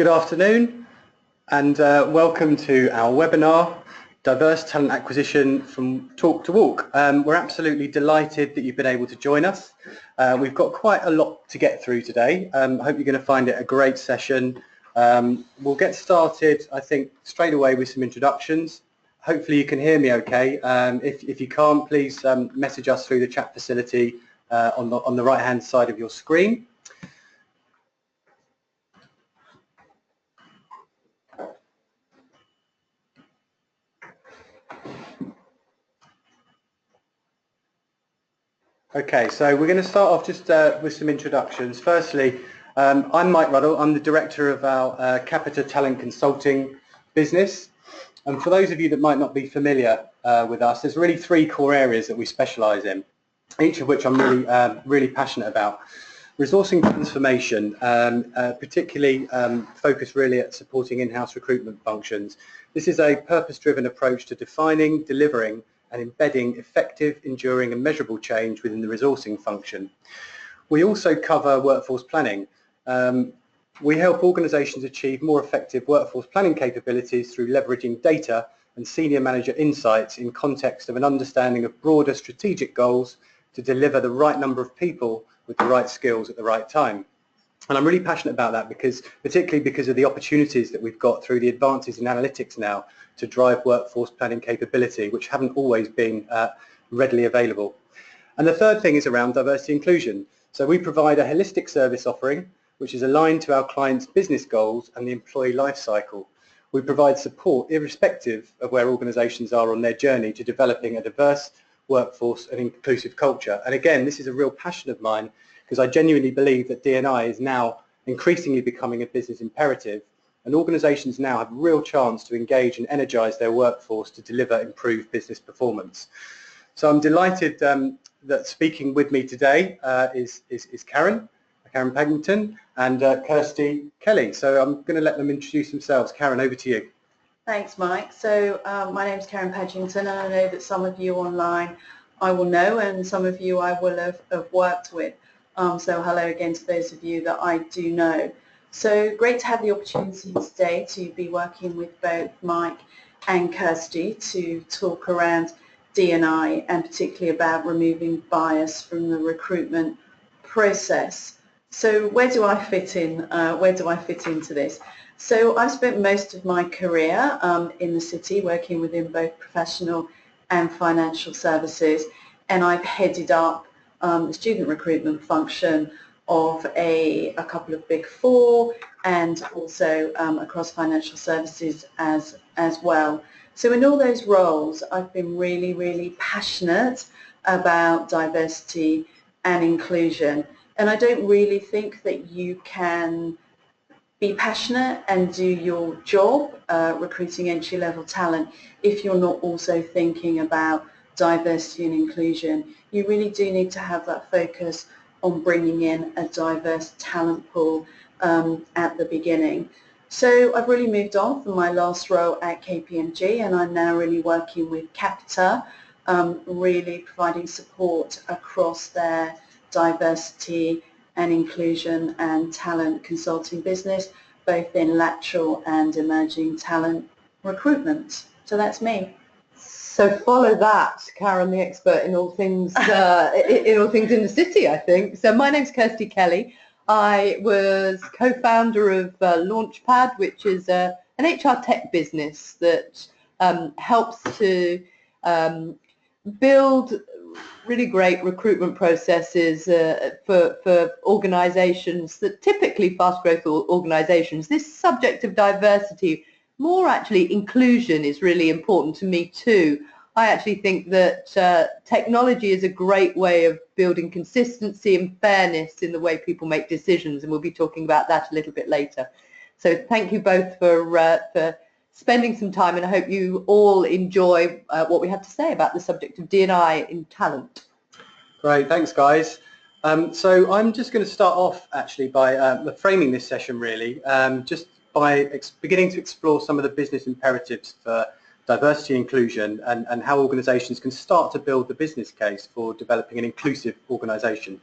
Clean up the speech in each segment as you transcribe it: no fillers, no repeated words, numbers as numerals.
Good afternoon and welcome to our webinar, Diverse Talent Acquisition from Talk to Walk. We're absolutely delighted that you've been able to join us. We've got quite a lot to get through today. I hope you're going to find it a great session. We'll get started, I think, straight away with some introductions. Hopefully you can hear me okay. If you can't, please message us through the chat facility on the right hand side of your screen. Okay, so we're going to start off just with some introductions. Firstly, I'm Mike Ruddle. I'm the director of our Capita talent consulting business. And for those of you that might not be familiar with us, there's really three core areas that we specialise in, each of which I'm really passionate about. Resourcing transformation, particularly focused really at supporting in-house recruitment functions. This is a purpose-driven approach to defining, delivering and embedding effective, enduring and measurable change within the resourcing function. We also cover workforce planning. We help organisations achieve more effective workforce planning capabilities through leveraging data and senior manager insights in context of an understanding of broader strategic goals to deliver the right number of people with the right skills at the right time. And I'm really passionate about that particularly because of the opportunities that we've got through the advances in analytics now to drive workforce planning capability, which haven't always been readily available. And the third thing is around diversity inclusion. So we provide a holistic service offering which is aligned to our clients' business goals and the employee life cycle. We provide support irrespective of where organisations are on their journey to developing a diverse workforce and inclusive culture. And again, this is a real passion of mine because I genuinely believe that D&I is now increasingly becoming a business imperative, and organisations now have a real chance to engage and energise their workforce to deliver improved business performance. So I'm delighted that speaking with me today is Karen Paddington and Kirsty Kelly. So I'm going to let them introduce themselves. Karen, over to you. Thanks, Mike. So my name is Karen Paddington, and I know that some of you online I will know and some of you I will have worked with. So hello again to those of you that I do know. So great to have the opportunity today to be working with both Mike and Kirsty to talk around D&I and particularly about removing bias from the recruitment process. So where do I fit in? Where do I fit into this? So I've spent most of my career in the city working within both professional and financial services, and I've headed up the student recruitment function of a couple of big four and also across financial services as well. So in all those roles I've been really passionate about diversity and inclusion, and I don't really think that you can be passionate and do your job recruiting entry-level talent if you're not also thinking about diversity and inclusion. You really do need to have that focus on bringing in a diverse talent pool at the beginning. So I've really moved on from my last role at KPMG, and I'm now really working with Capita, really providing support across their diversity and inclusion and talent consulting business, both in lateral and emerging talent recruitment. So that's me. So follow that, Karen, the expert in all things in the city, I think. So my name's Kirsty Kelly. I was co-founder of LaunchPad, which is an HR tech business that helps to build really great recruitment processes for organisations that typically fast growth organisations. This subject of diversity, more actually inclusion, is really important to me too. I actually think that technology is a great way of building consistency and fairness in the way people make decisions, and we'll be talking about that a little bit later. So thank you both for spending some time, and I hope you all enjoy what we have to say about the subject of D&I in talent. Great, thanks guys. So I'm just going to start off actually by framing this session really, just by beginning to explore some of the business imperatives for diversity and inclusion and how organisations can start to build the business case for developing an inclusive organisation.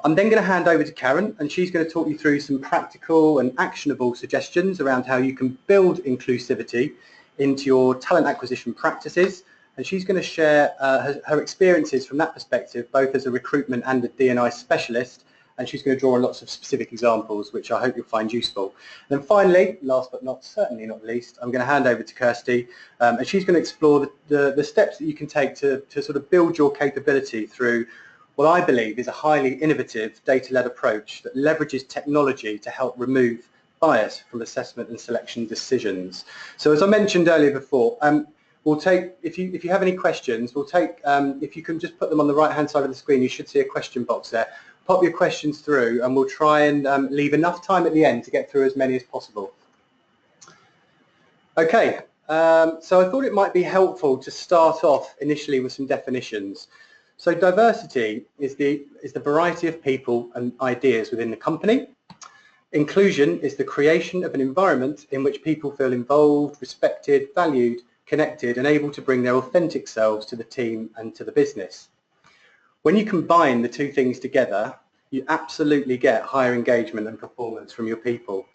I'm then going to hand over to Karen, and she's going to talk you through some practical and actionable suggestions around how you can build inclusivity into your talent acquisition practices. And she's going to share her experiences from that perspective, both as a recruitment and a D&I specialist. And she's going to draw on lots of specific examples, which I hope you'll find useful. And then finally, last but certainly not least, I'm going to hand over to Kirsty, and she's going to explore the steps that you can take to sort of build your capability through what I believe is a highly innovative data-led approach that leverages technology to help remove bias from assessment and selection decisions. So as I mentioned earlier before, we'll take, if you have any questions, we'll take, if you can just put them on the right-hand side of the screen, you should see a question box there. Pop your questions through and we'll try and leave enough time at the end to get through as many as possible. Okay, so I thought it might be helpful to start off initially with some definitions. So diversity is the variety of people and ideas within the company. Inclusion is the creation of an environment in which people feel involved, respected, valued, connected, and able to bring their authentic selves to the team and to the business. When you combine the two things together, you absolutely get higher engagement and performance from your people.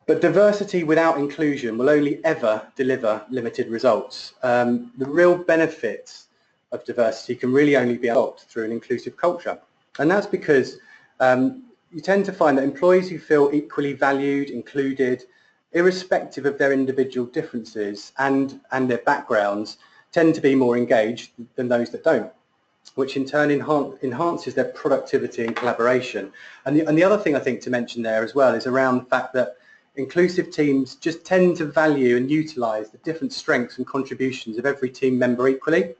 But diversity without inclusion will only ever deliver limited results. The real benefits of diversity can really only be unlocked through an inclusive culture. And that's because you tend to find that employees who feel equally valued, included, irrespective of their individual differences and their backgrounds, tend to be more engaged than those that don't, which in turn enhances their productivity and collaboration. And the other thing I think to mention there as well is around the fact that inclusive teams just tend to value and utilise the different strengths and contributions of every team member equally.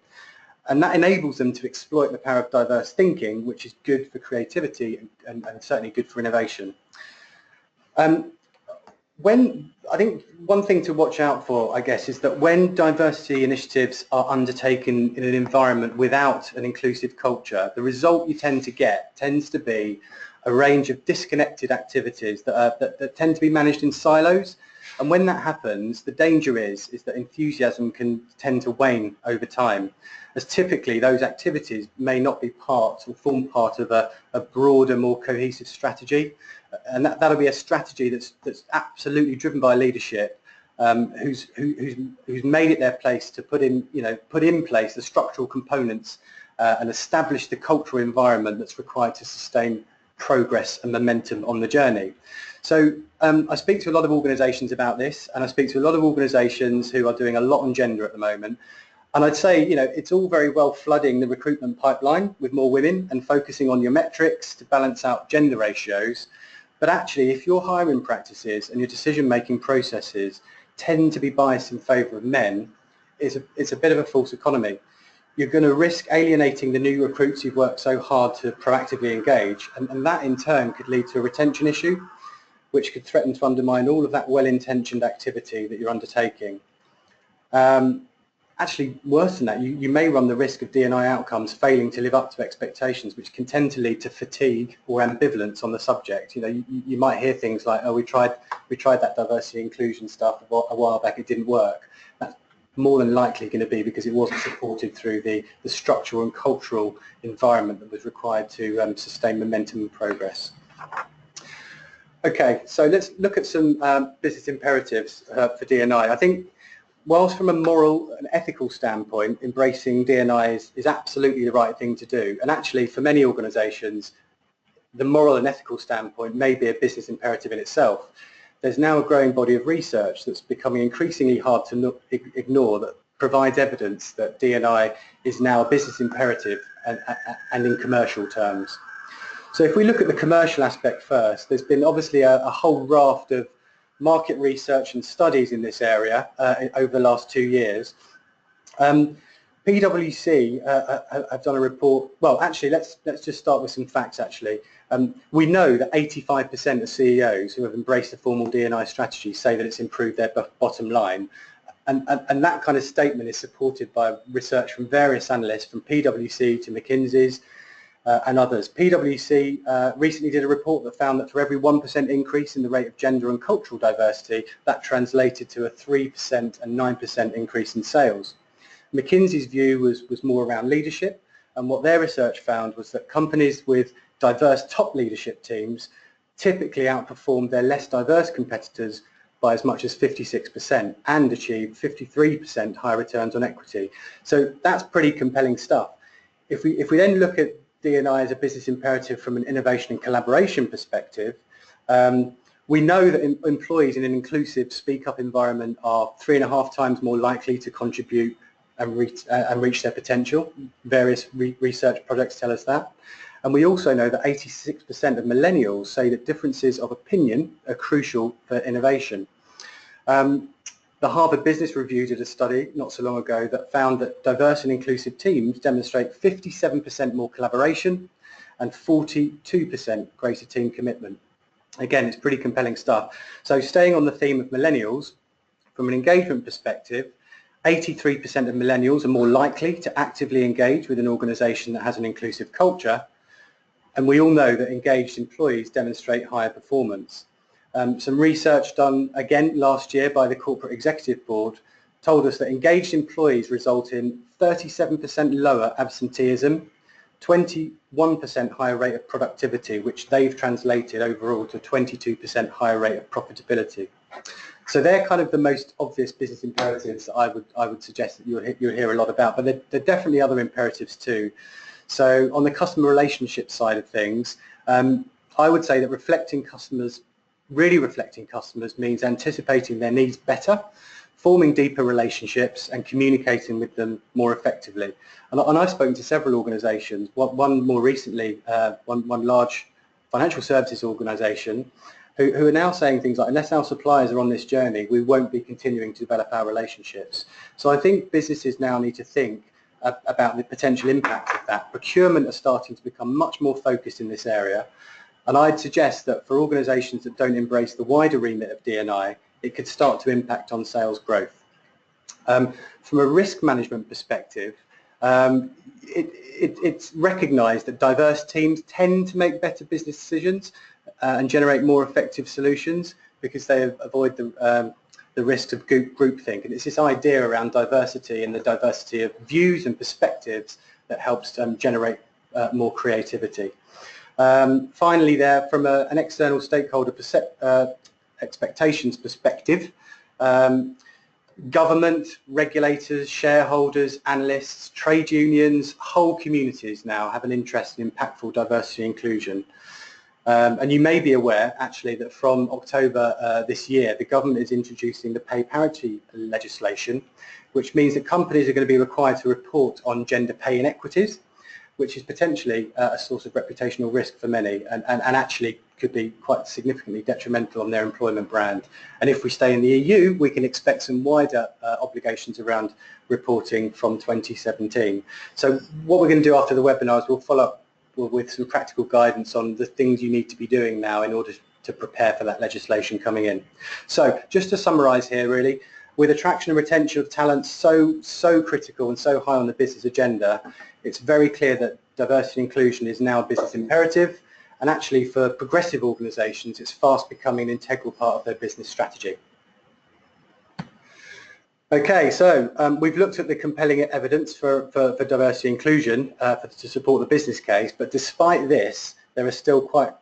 And that enables them to exploit the power of diverse thinking, which is good for creativity and certainly good for innovation. I think one thing to watch out for, I guess, is that when diversity initiatives are undertaken in an environment without an inclusive culture, the result you tend to get tends to be a range of disconnected activities that tend to be managed in silos. And when that happens, the danger is that enthusiasm can tend to wane over time, as typically those activities may not be part or form part of a broader, more cohesive strategy. And that'll be a strategy that's absolutely driven by leadership, who's made it their place to put in place the structural components and establish the cultural environment that's required to sustain progress and momentum on the journey. So I speak to a lot of organisations about this, and I speak to a lot of organisations who are doing a lot on gender at the moment. And I'd say, it's all very well flooding the recruitment pipeline with more women and focusing on your metrics to balance out gender ratios. But actually, if your hiring practices and your decision-making processes tend to be biased in favour of men, it's a bit of a false economy. You're going to risk alienating the new recruits you've worked so hard to proactively engage, and that in turn could lead to a retention issue, which could threaten to undermine all of that well-intentioned activity that you're undertaking. Actually, worse than that, you may run the risk of D&I outcomes failing to live up to expectations, which can tend to lead to fatigue or ambivalence on the subject. You might hear things like, "Oh, we tried that diversity inclusion stuff a while back, it didn't work." That's more than likely going to be because it wasn't supported through the structural and cultural environment that was required to sustain momentum and progress. Okay, so let's look at some business imperatives for D&I. I think whilst from a moral and ethical standpoint, embracing D&I is absolutely the right thing to do. And actually, for many organisations, the moral and ethical standpoint may be a business imperative in itself. There's now a growing body of research that's becoming increasingly hard to ignore that provides evidence that D&I is now a business imperative and in commercial terms. So if we look at the commercial aspect first, there's been obviously a whole raft of market research and studies in this area over the last 2 years. PwC have done a report. Well, actually, let's just start with some facts. Actually, we know that 85% of CEOs who have embraced a formal D&I strategy say that it's improved their bottom line, and that kind of statement is supported by research from various analysts, from PwC to McKinsey's. And others. PwC recently did a report that found that for every 1% increase in the rate of gender and cultural diversity, that translated to a 3% and 9% increase in sales. McKinsey's view was more around leadership, and what their research found was that companies with diverse top leadership teams typically outperformed their less diverse competitors by as much as 56% and achieved 53% higher returns on equity. So that's pretty compelling stuff. If we then look at D&I as a business imperative from an innovation and collaboration perspective, we know that employees in an inclusive speak-up environment are 3.5 times more likely to contribute and reach their potential. Various research projects tell us that. And we also know that 86% of millennials say that differences of opinion are crucial for innovation. The Harvard Business Review did a study not so long ago that found that diverse and inclusive teams demonstrate 57% more collaboration and 42% greater team commitment. Again, it's pretty compelling stuff. So staying on the theme of millennials, from an engagement perspective, 83% of millennials are more likely to actively engage with an organisation that has an inclusive culture, and we all know that engaged employees demonstrate higher performance. Some research done again last year by the Corporate Executive Board told us that engaged employees result in 37% lower absenteeism, 21% higher rate of productivity, which they've translated overall to 22% higher rate of profitability. So they're kind of the most obvious business imperatives that I would suggest that you'll hear a lot about, but there are definitely other imperatives too. So on the customer relationship side of things, I would say that really reflecting customers means anticipating their needs better, forming deeper relationships and communicating with them more effectively. And I've spoken to several organisations, one more recently, one large financial services organisation, who are now saying things like, unless our suppliers are on this journey, we won't be continuing to develop our relationships. So I think businesses now need to think about the potential impact of that. Procurement are starting to become much more focused in this area, and I'd suggest that for organisations that don't embrace the wider remit of D&I, it could start to impact on sales growth. From a risk management perspective, it's recognised that diverse teams tend to make better business decisions and generate more effective solutions because they avoid the risks of groupthink. And it's this idea around diversity and the diversity of views and perspectives that helps generate more creativity. Finally there, from an external stakeholder expectations perspective, government, regulators, shareholders, analysts, trade unions, whole communities now have an interest in impactful diversity and inclusion. And you may be aware, actually, that from October this year, the government is introducing the pay parity legislation, which means that companies are going to be required to report on gender pay inequities, which is potentially a source of reputational risk for many and actually could be quite significantly detrimental on their employment brand. And if we stay in the EU, we can expect some wider obligations around reporting from 2017. So what we're going to do after the webinar is we'll follow up with some practical guidance on the things you need to be doing now in order to prepare for that legislation coming in. So just to summarise here really, with attraction and retention of talent so critical and so high on the business agenda, it's very clear that diversity and inclusion is now a business imperative, and actually for progressive organisations it's fast becoming an integral part of their business strategy. Okay, so we've looked at the compelling evidence for diversity and inclusion to support the business case, but despite this, there are still quite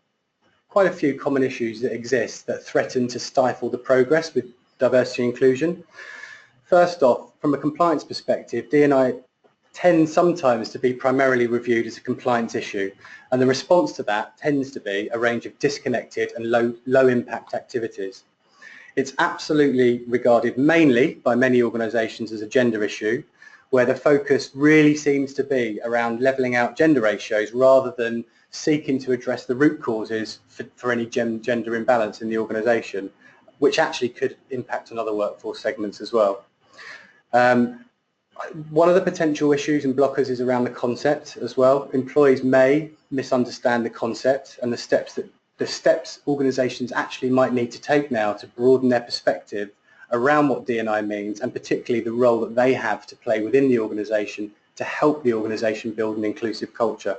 a few common issues that exist that threaten to stifle the progress with diversity and inclusion. First off, from a compliance perspective, D&I tends sometimes to be primarily reviewed as a compliance issue, and the response to that tends to be a range of disconnected and low impact activities. It's absolutely regarded mainly by many organisations as a gender issue, where the focus really seems to be around levelling out gender ratios rather than seeking to address the root causes for any gender imbalance in the organisation, which actually could impact on other workforce segments as well. One of the potential issues and blockers is around the concept as well. Employees may misunderstand the concept and the steps organisations actually might need to take now to broaden their perspective around what D&I means, and particularly the role that they have to play within the organisation to help the organisation build an inclusive culture.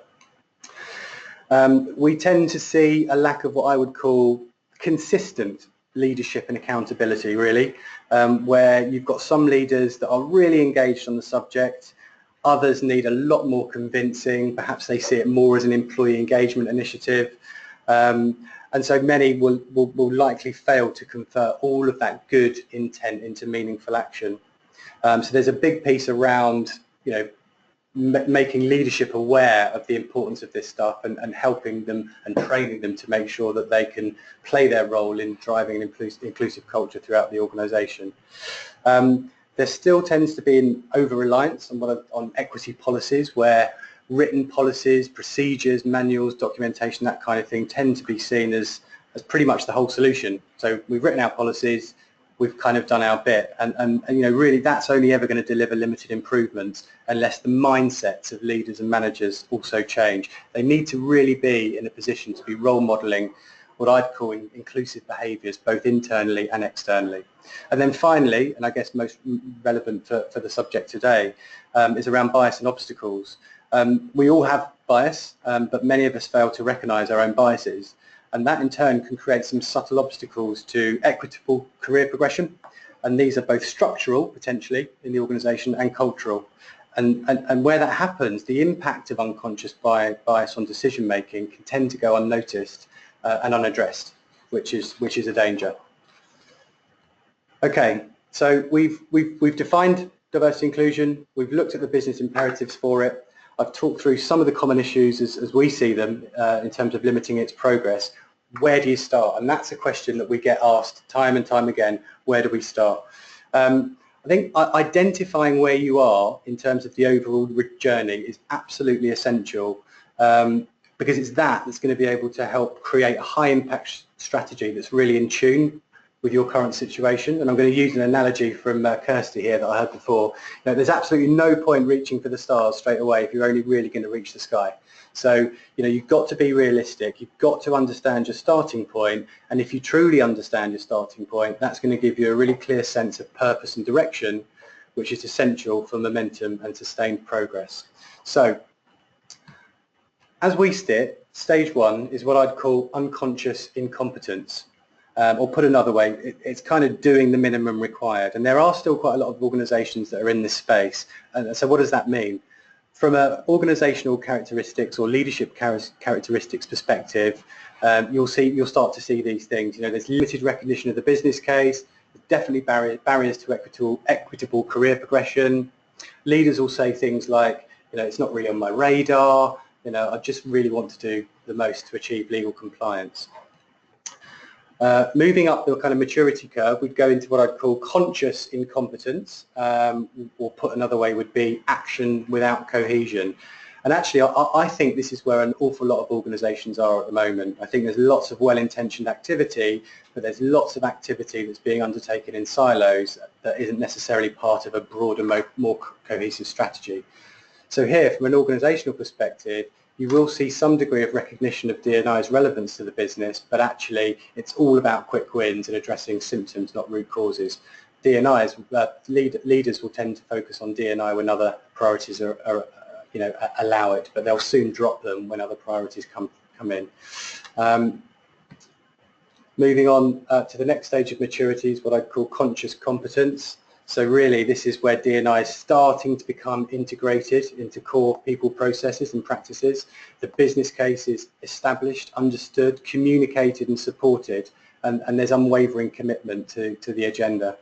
We tend to see a lack of what I would call consistent leadership and accountability, really, where you've got some leaders that are really engaged on the subject, Others need a lot more convincing. Perhaps they see it more as an employee engagement initiative. And so many will likely fail to convert all of that good intent into meaningful action. So there's a big piece around, making leadership aware of the importance of this stuff and helping them and training them to make sure that they can play their role in driving an inclusive culture throughout the organisation. There still tends to be an over-reliance on equity policies, where written policies, procedures, manuals, documentation, that kind of thing tend to be seen as pretty much the whole solution. So we've written our policies, we've kind of done our bit, and really that's only ever going to deliver limited improvements unless the mindsets of leaders and managers also change. They need to really be in a position to be role modelling what I'd call inclusive behaviours, both internally and externally. And then finally, and I guess most relevant for the subject today, is around bias and obstacles. We all have bias, but many of us fail to recognise our own biases, and that in turn can create some subtle obstacles to equitable career progression, and these are both structural, potentially, in the organisation, and cultural. And where that happens, the impact of unconscious bias on decision making can tend to go unnoticed and unaddressed, which is a danger. Okay, so we've defined diversity inclusion, we've looked at the business imperatives for it, I've talked through some of the common issues as we see them in terms of limiting its progress. Where do you start? And that's a question that we get asked time and time again. Where do we start? I think identifying where you are in terms of the overall journey is absolutely essential, because it's that's going to be able to help create a high impact strategy that's really in tune with your current situation. And I'm going to use an analogy from Kirsty here that I heard before. There's absolutely no point reaching for the stars straight away if you're only really going to reach the sky. So, you've got to be realistic, you've got to understand your starting point, and if you truly understand your starting point, that's going to give you a really clear sense of purpose and direction, which is essential for momentum and sustained progress. So, as we sit, stage one is what I'd call unconscious incompetence. Or put another way, it's kind of doing the minimum required. And there are still quite a lot of organisations that are in this space. And so what does that mean? From an organisational characteristics or leadership characteristics perspective, you'll start to see these things. There's limited recognition of the business case, there's definitely barriers to equitable career progression. Leaders will say things like, it's not really on my radar, I just really want to do the most to achieve legal compliance. Moving up the kind of maturity curve, we'd go into what I'd call conscious incompetence, or put another way would be action without cohesion. And actually, I think this is where an awful lot of organisations are at the moment. I think there's lots of well-intentioned activity, but there's lots of activity that's being undertaken in silos that isn't necessarily part of a broader, more cohesive strategy. So here, from an organisational perspective, you will see some degree of recognition of D&I's relevance to the business, but actually it's all about quick wins and addressing symptoms, not root causes. D&I's leaders will tend to focus on D&I when other priorities allow it, but they'll soon drop them when other priorities come in. Moving on to the next stage of maturity is what I'd call conscious competence. So really, this is where D&I is starting to become integrated into core people processes and practices. The business case is established, understood, communicated and supported, and there's unwavering commitment to the agenda.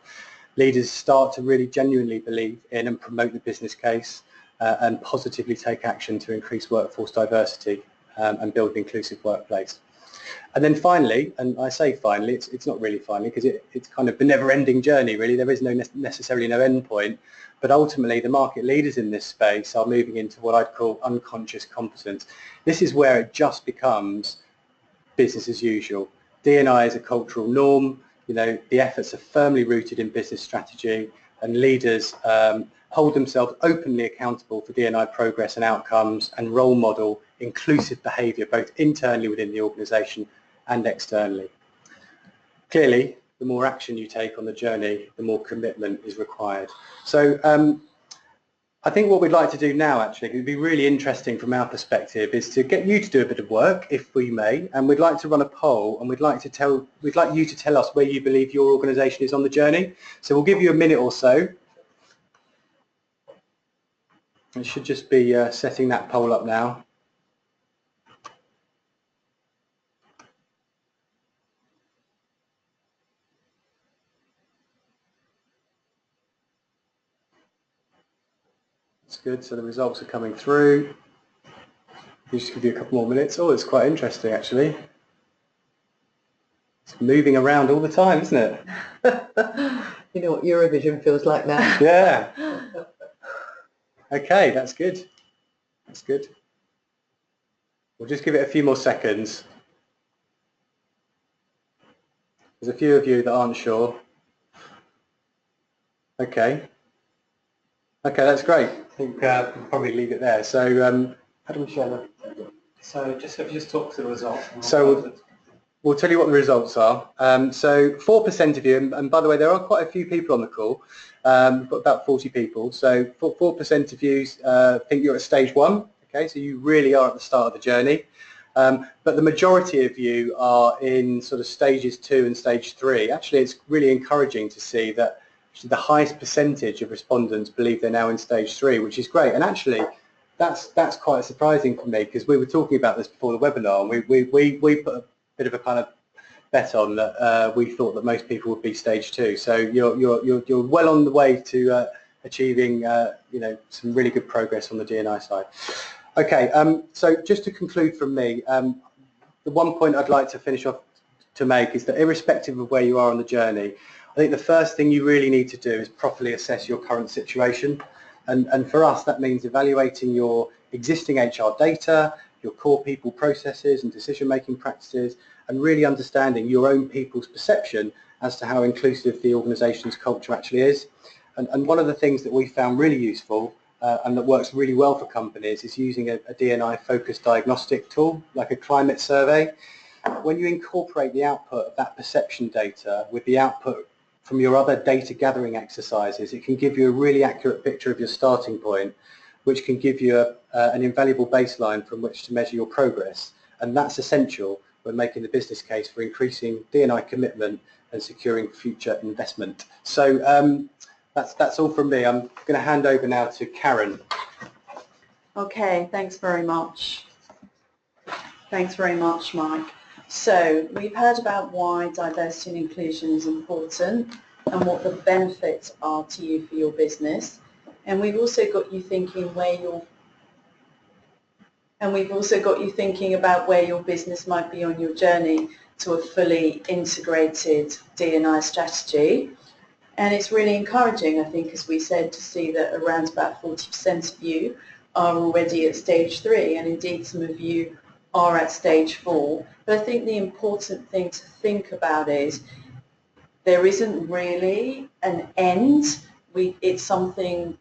Leaders start to really genuinely believe in and promote the business case and positively take action to increase workforce diversity and build an inclusive workplace. And then finally, and I say finally, it's not really finally because it's kind of the never-ending journey really, there is necessarily no end point, but ultimately the market leaders in this space are moving into what I'd call unconscious competence. This is where it just becomes business as usual. D&I is a cultural norm, the efforts are firmly rooted in business strategy, and leaders hold themselves openly accountable for D&I progress and outcomes and role model inclusive behaviour both internally within the organisation and externally. Clearly, the more action you take on the journey, the more commitment is required. So I think what we'd like to do now actually, it would be really interesting from our perspective, is to get you to do a bit of work, if we may, and we'd like to run a poll, and we'd like you to tell us where you believe your organisation is on the journey. So we'll give you a minute or so. It should just be setting that poll up now. That's good. So the results are coming through. Just give you a couple more minutes. Oh, it's quite interesting actually. It's moving around all the time, isn't it? You know what Eurovision feels like now. Yeah. Okay, that's good. That's good. We'll just give it a few more seconds. There's a few of you that aren't sure. Okay. Okay, that's great. I think we'll probably leave it there. So how do we share that? So if you just talk to the results. So we'll tell you what the results are. So 4% of you, and by the way, there are quite a few people on the call. We've got about 40 people. So 4% of you think you're at stage 1. Okay, so you really are at the start of the journey. But the majority of you are in sort of stages 2 and stage 3. Actually, it's really encouraging to see that the highest percentage of respondents believe they're now in stage 3, which is great. And actually, that's quite surprising for me, because we were talking about this before the webinar, and we put a bit of a kind of bet on that. We thought that most people would be stage 2. So you're well on the way to achieving some really good progress on the D&I side. Okay, so just to conclude from me, the one point I'd like to finish off to make is that irrespective of where you are on the journey, I think the first thing you really need to do is properly assess your current situation. And for us, that means evaluating your existing HR data, your core people processes and decision-making practices, and really understanding your own people's perception as to how inclusive the organisation's culture actually is. And one of the things that we found really useful and that works really well for companies is using a D&I focused diagnostic tool, like a climate survey. When you incorporate the output of that perception data with the output from your other data gathering exercises, it can give you a really accurate picture of your starting point, which can give you an invaluable baseline from which to measure your progress. And that's essential when making the business case for increasing D&I commitment and securing future investment. So that's all from me. I'm going to hand over now to Karen. Okay, thanks very much. Thanks very much, Mike. So we've heard about why diversity and inclusion is important and what the benefits are to you for your business. And we've also got you thinking about where your business might be on your journey to a fully integrated D&I strategy. And it's really encouraging, I think, as we said, to see that around about 40% of you are already at stage 3, and indeed some of you are at stage 4. But I think the important thing to think about is there isn't really an end. It's something,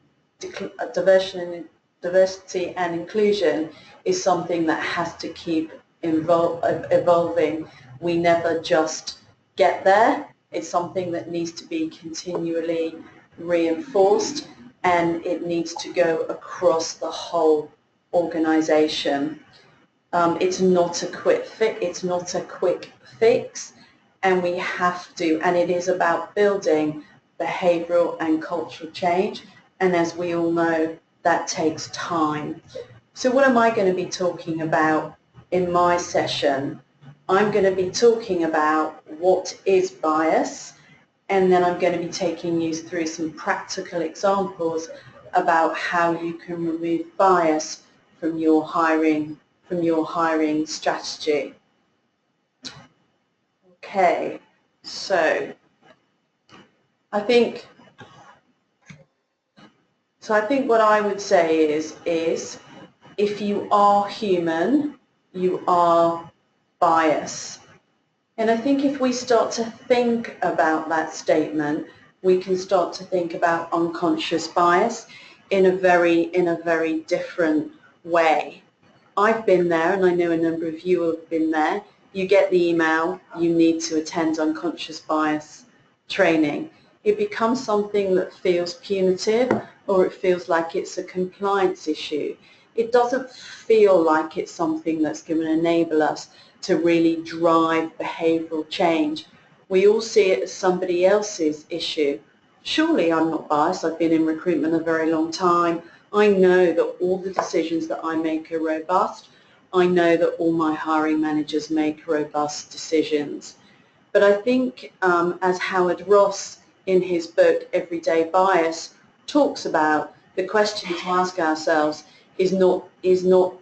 diversity and inclusion is something that has to keep evolving. We never just get there. It's something that needs to be continually reinforced, and it needs to go across the whole organisation. It's not a quick fix, and we have to, and it is about building behavioural and cultural change, and as we all know, that takes time. So what am I going to be talking about in my session? I'm going to be talking about what is bias, and then I'm going to be taking you through some practical examples about how you can remove bias from your hiring strategy. Okay, so I think what I would say is if you are human, you are biased. And I think if we start to think about that statement, we can start to think about unconscious bias in a very different way. I've been there, and I know a number of you have been there. You get the email, you need to attend unconscious bias training. It becomes something that feels punitive, or it feels like it's a compliance issue. It doesn't feel like it's something that's going to enable us to really drive behavioural change. We all see it as somebody else's issue. Surely I'm not biased. I've been in recruitment a very long time. I know that all the decisions that I make are robust. I know that all my hiring managers make robust decisions. But I think, as Howard Ross in his book Everyday Bias talks about, the question to ask ourselves is not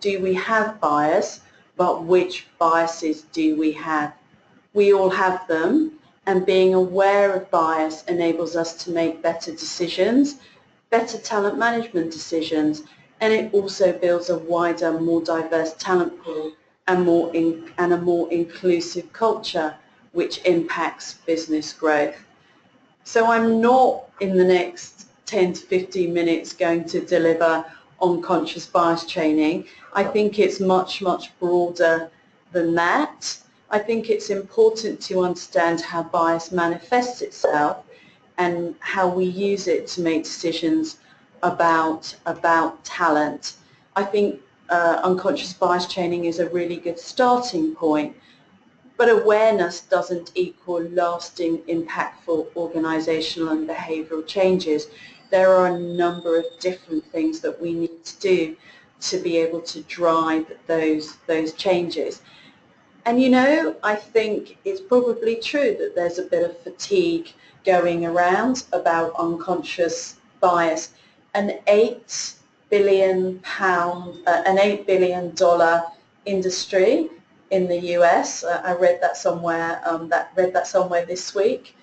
do we have bias, but which biases do we have? We all have them, and being aware of bias enables us to make better decisions, better talent management decisions, and it also builds a wider, more diverse talent pool and a more inclusive culture, which impacts business growth. So I'm not in the next 10 to 15 minutes going to deliver unconscious bias training. I think it's much, much broader than that. I think it's important to understand how bias manifests itself and how we use it to make decisions about talent. I think unconscious bias training is a really good starting point, but awareness doesn't equal lasting, impactful organisational and behavioural changes. There are a number of different things that we need to do to be able to drive those changes. And you know, I think it's probably true that there's a bit of fatigue going around about unconscious bias. An $8 billion industry in the US. I read that somewhere. Read that somewhere this week.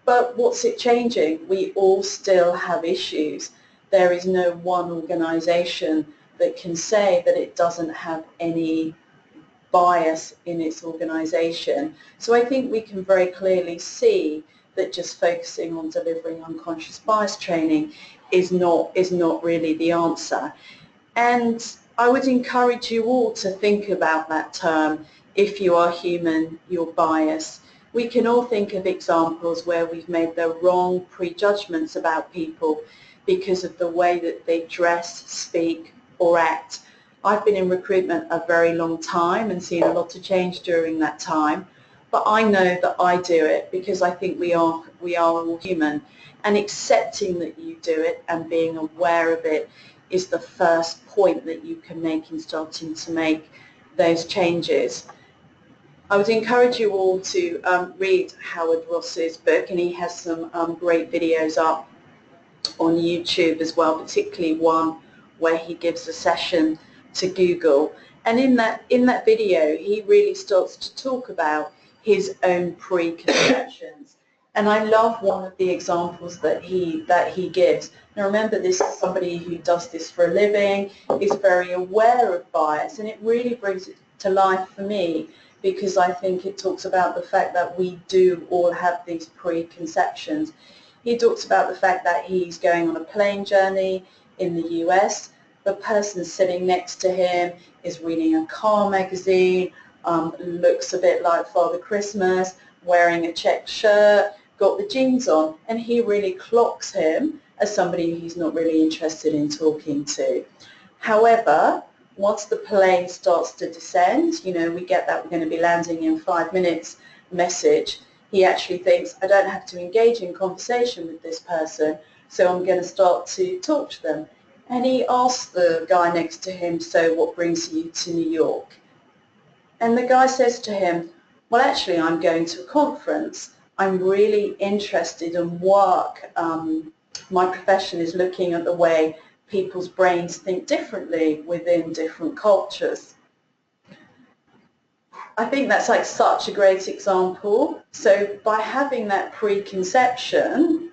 But what's it changing? We all still have issues. There is no one organisation that can say that it doesn't have any bias in its organisation. So I think we can very clearly see that just focusing on delivering unconscious bias training is not really the answer. And I would encourage you all to think about that term. If you are human, you're biased. We can all think of examples where we've made the wrong prejudgments about people because of the way that they dress, speak, or act. I've been in recruitment a very long time and seen a lot of change during that time, but I know that I do it because I think we are all human, and accepting that you do it and being aware of it is the first point that you can make in starting to make those changes. I would encourage you all to read Howard Ross's book, and he has some great videos up on YouTube as well, particularly one where he gives a session to Google. And in that video, he really starts to talk about his own preconceptions. And I love one of the examples that he gives. Now remember, this is somebody who does this for a living, is very aware of bias, and it really brings it to life for me because I think it talks about the fact that we do all have these preconceptions. He talks about the fact that he's going on a plane journey in the US. The person sitting next to him is reading a car magazine, looks a bit like Father Christmas, wearing a checked shirt, got the jeans on, and he really clocks him as somebody he's not really interested in talking to. However, once the plane starts to descend, you know, we get that we're going to be landing in 5 minutes message, he actually thinks, I don't have to engage in conversation with this person, so I'm going to start to talk to them. And he asks the guy next to him, so what brings you to New York? And the guy says to him, well, actually, I'm going to a conference. I'm really interested in work. My profession is looking at the way people's brains think differently within different cultures. I think that's like such a great example. So by having that preconception,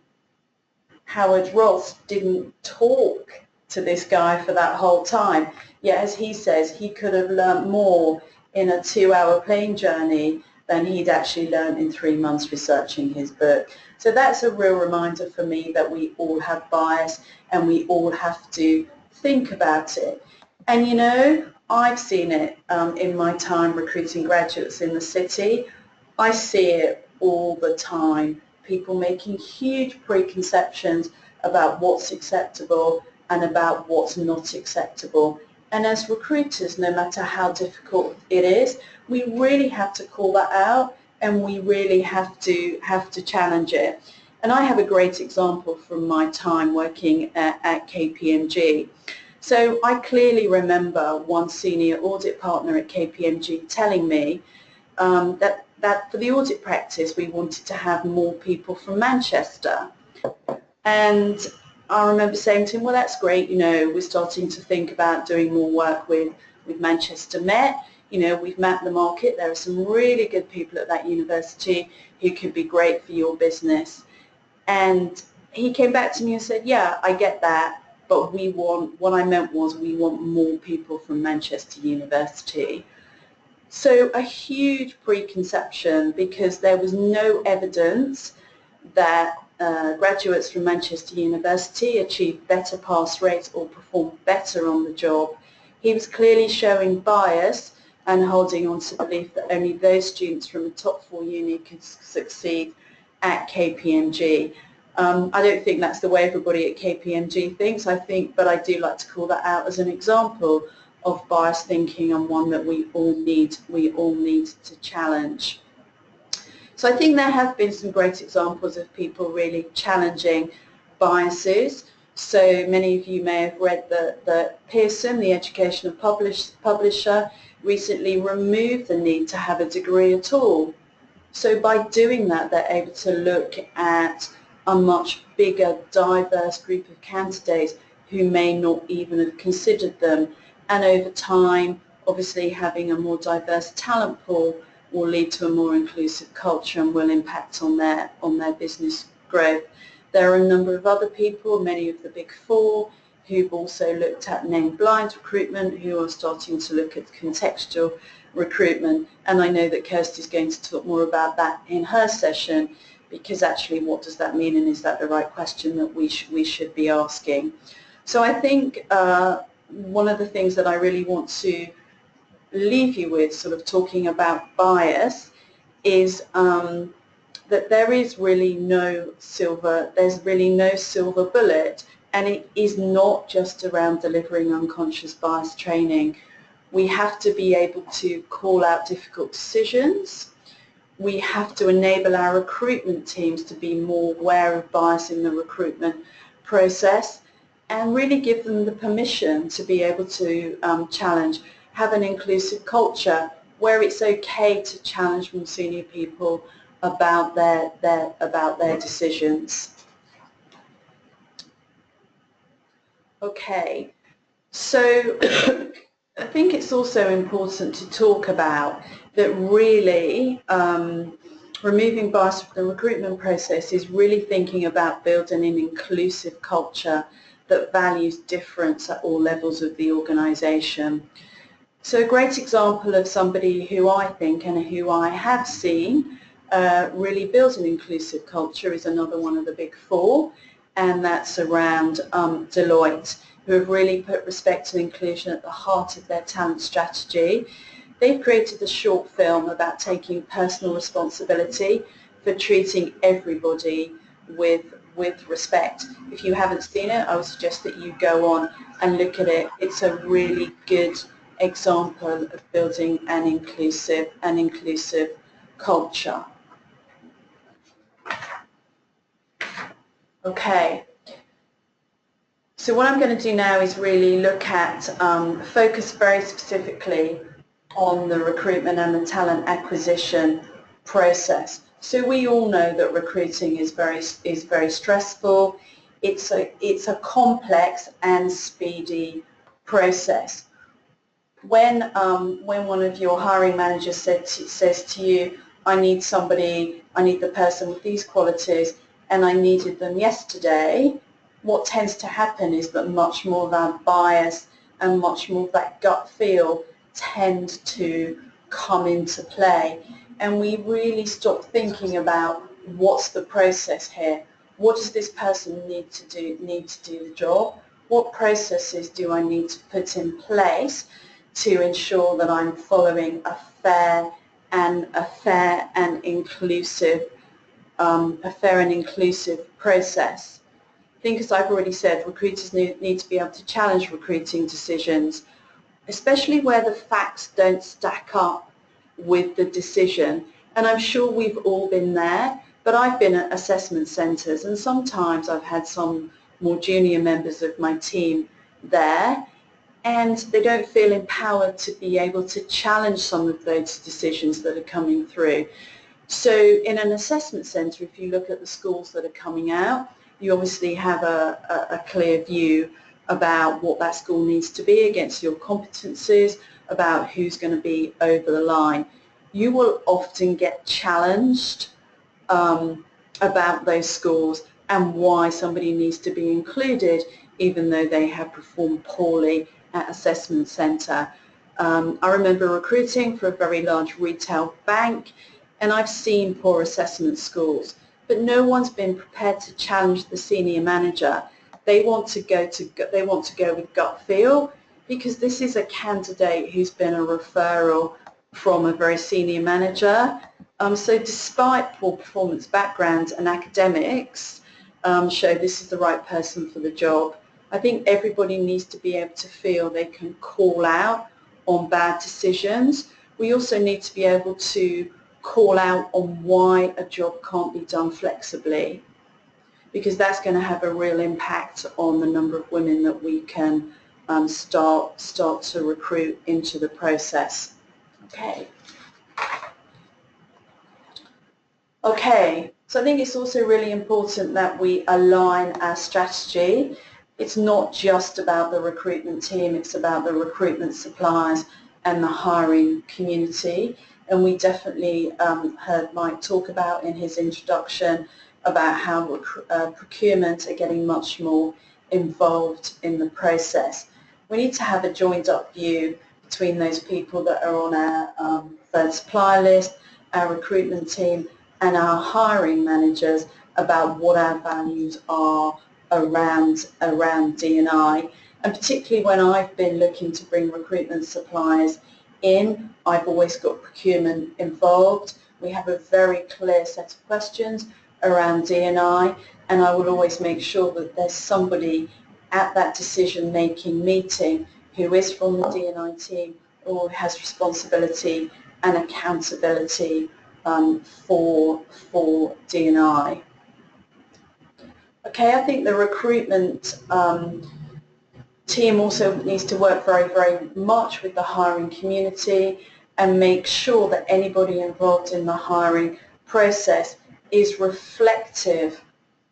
Howard Ross didn't talk to this guy for that whole time. Yet, as he says, he could have learnt more in a 2-hour plane journey than he'd actually learned in 3 months researching his book. So that's a real reminder for me that we all have bias and we all have to think about it. And you know, I've seen it in my time recruiting graduates in the city. I see it all the time. People making huge preconceptions about what's acceptable and about what's not acceptable. And as recruiters, no matter how difficult it is, we really have to call that out and we really have to challenge it. And I have a great example from my time working at KPMG. So I clearly remember one senior audit partner at KPMG telling me that for the audit practice we wanted to have more people from Manchester. And I remember saying to him, well, that's great, you know, we're starting to think about doing more work with Manchester Met. You know, we've mapped the market. There are some really good people at that university who could be great for your business. And he came back to me and said, yeah, I get that, but what I meant was we want more people from Manchester University. So a huge preconception, because there was no evidence that graduates from Manchester University achieved better pass rates or performed better on the job. He was clearly showing bias and holding on to the belief that only those students from a top 4 uni could succeed at KPMG. I don't think that's the way everybody at KPMG thinks, but I do like to call that out as an example of biased thinking, and one that we all need to challenge. So I think there have been some great examples of people really challenging biases. So many of you may have read that Pearson, the educational publisher, recently removed the need to have a degree at all. So by doing that, they're able to look at a much bigger, diverse group of candidates who may not even have considered them. And over time, obviously having a more diverse talent pool will lead to a more inclusive culture and will impact on their business growth. There are a number of other people, many of the Big Four, who've also looked at named blind recruitment, who are starting to look at contextual recruitment. And I know that Kirsty's going to talk more about that in her session, because actually what does that mean, and is that the right question that we should be asking? So I think one of the things that I really want to leave you with, sort of talking about bias, is that there's really no silver bullet, and it is not just around delivering unconscious bias training. We have to be able to call out difficult decisions. We have to enable our recruitment teams to be more aware of bias in the recruitment process, and really give them the permission to be able to challenge, have an inclusive culture where it's okay to challenge more senior people about their decisions. Okay, so I think it's also important to talk about that really removing bias from the recruitment process is really thinking about building an inclusive culture that values difference at all levels of the organisation. So a great example of somebody who I think and who I have seen really builds an inclusive culture is another one of the Big Four, and that's around Deloitte, who have really put respect and inclusion at the heart of their talent strategy. They've created a short film about taking personal responsibility for treating everybody with respect. If you haven't seen it, I would suggest that you go on and look at it. It's a really good example of building an inclusive culture. Okay. So what I'm going to do now is really look at, focus very specifically on the recruitment and the talent acquisition process. So we all know that recruiting is very stressful. It's a complex and speedy process. When one of your hiring managers says to you, I need the person with these qualities, and I needed them yesterday, what tends to happen is that much more of that bias and much more of that gut feel tend to come into play. And we really stop thinking about what's the process here. What does this person need to do the job? What processes do I need to put in place to ensure that I'm following a fair and inclusive process? I think, as I've already said, recruiters need to be able to challenge recruiting decisions, especially where the facts don't stack up with the decision. And I'm sure we've all been there, But I've been at assessment centres, and sometimes I've had some more junior members of my team there, and they don't feel empowered to be able to challenge some of those decisions that are coming through. So in an assessment centre, if you look at the schools that are coming out, you obviously have a clear view about what that school needs to be against your competencies, about who's going to be over the line. You will often get challenged about those schools and why somebody needs to be included even though they have performed poorly at assessment centre. I remember recruiting for a very large retail bank, and I've seen poor assessment scores, but no one's been prepared to challenge the senior manager. They want to go with gut feel, because this is a candidate who's been a referral from a very senior manager. So despite poor performance background and academics show this is the right person for the job, I think everybody needs to be able to feel they can call out on bad decisions. We also need to be able to call out on why a job can't be done flexibly, because that's going to have a real impact on the number of women that we can start to recruit into the process. Okay, so I think it's also really important that we align our strategy. It's not just about the recruitment team, it's about the recruitment suppliers and the hiring community. And we definitely heard Mike talk about in his introduction about how procurement are getting much more involved in the process. We need to have a joined up view between those people that are on our third supplier list, our recruitment team, and our hiring managers about what our values are around D&I. And particularly when I've been looking to bring recruitment suppliers in, I've always got procurement involved. We have a very clear set of questions around D&I, and I will always make sure that there's somebody at that decision-making meeting who is from the D&I team or has responsibility and accountability for D&I. Okay, I think the recruitment team also needs to work very, very much with the hiring community and make sure that anybody involved in the hiring process is reflective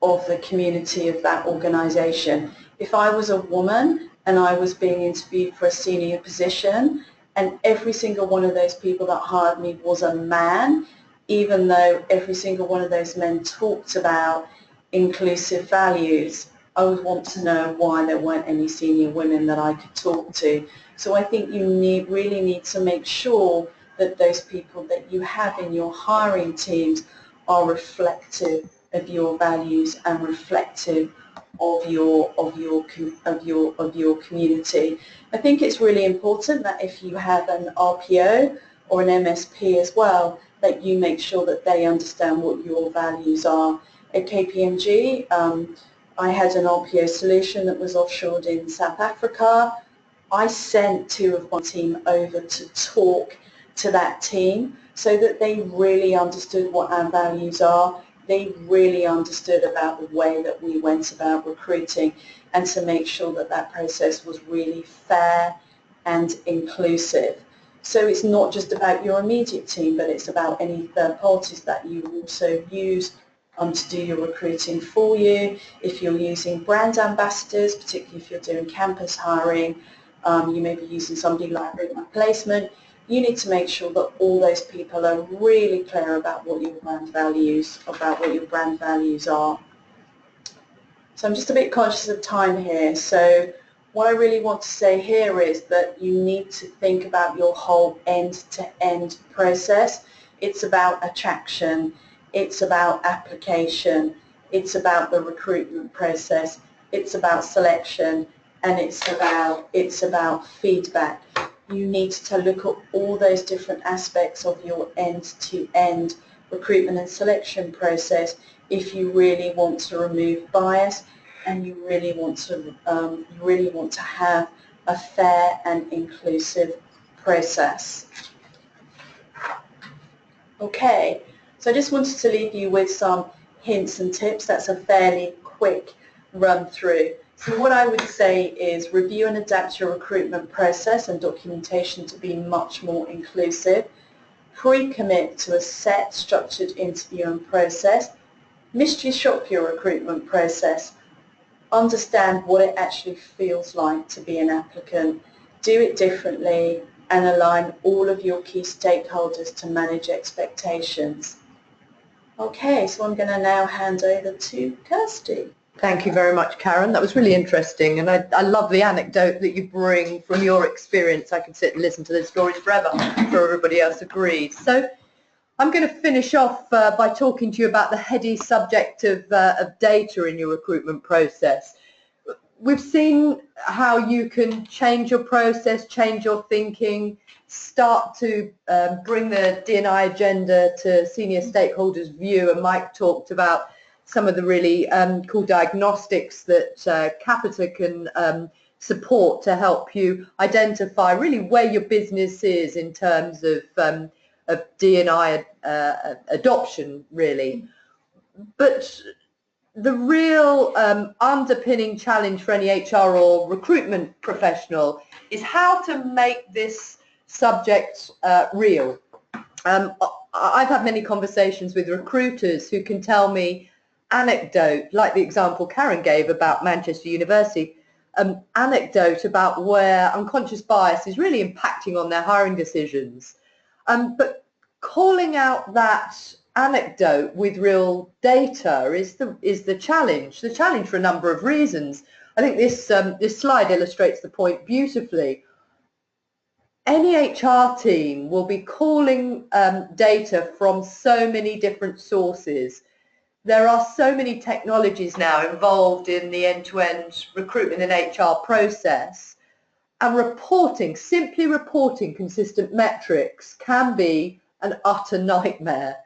of the community of that organisation. If I was a woman and I was being interviewed for a senior position and every single one of those people that hired me was a man, even though every single one of those men talked about inclusive values, I would want to know why there weren't any senior women that I could talk to. So I think you really need to make sure that those people that you have in your hiring teams are reflective of your values and reflective of your community. I think it's really important that if you have an RPO or an MSP as well, that you make sure that they understand what your values are. At KPMG, I had an RPO solution that was offshored in South Africa. I sent two of my team over to talk to that team so that they really understood what our values are. They really understood about the way that we went about recruiting, and to make sure that that process was really fair and inclusive. So it's not just about your immediate team, but it's about any third parties that you also use to do your recruiting for you. If you're using brand ambassadors, particularly if you're doing campus hiring, you may be using somebody like Placement. You need to make sure that all those people are really clear about what your brand values are. So I'm just a bit conscious of time here. So what I really want to say here is that you need to think about your whole end-to-end process. It's about attraction, it's about application, it's about the recruitment process, it's about selection, and it's about feedback. You need to look at all those different aspects of your end-to-end recruitment and selection process if you really want to remove bias and you really want to have a fair and inclusive process. Okay, So I just wanted to leave you with some hints and tips. That's a fairly quick run through. So what I would say is review and adapt your recruitment process and documentation to be much more inclusive. Pre-commit to a set structured interview and process. Mystery shop your recruitment process. Understand what it actually feels like to be an applicant. Do it differently and align all of your key stakeholders to manage expectations. Okay, so I'm going to now hand over to Kirsty. Thank you very much, Karen. That was really interesting, and I love the anecdote that you bring from your experience. I could sit and listen to those stories forever, for everybody else agrees. So I'm going to finish off by talking to you about the heady subject of data in your recruitment process. We've seen how you can change your process, change your thinking, start to bring the D&I agenda to senior stakeholders' view, and Mike talked about some of the really cool diagnostics that Capita can support to help you identify really where your business is in terms of D&I adoption, really. But the real underpinning challenge for any HR or recruitment professional is how to make this subject real. I've had many conversations with recruiters who can tell me anecdote, like the example Karen gave about Manchester University, anecdote about where unconscious bias is really impacting on their hiring decisions. But calling out that anecdote with real data is the challenge. The challenge for a number of reasons. I think this slide illustrates the point beautifully. Any HR team will be calling data from so many different sources. There are so many technologies now involved in the end-to-end recruitment and HR process, and simply reporting consistent metrics can be an utter nightmare.